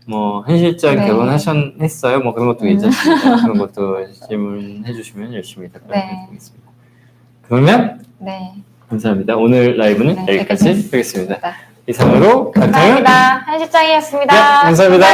뭐 한 실장 결혼했어요? 뭐 그런 것도 괜찮습니다. 그런 것도 질문해 주시면 열심히 답변해 드리겠습니다. 그러면 감사합니다. 오늘 라이브는 여기까지 하겠습니다. 이상으로 감사합니다. 한 실장이었습니다. 네, 감사합니다.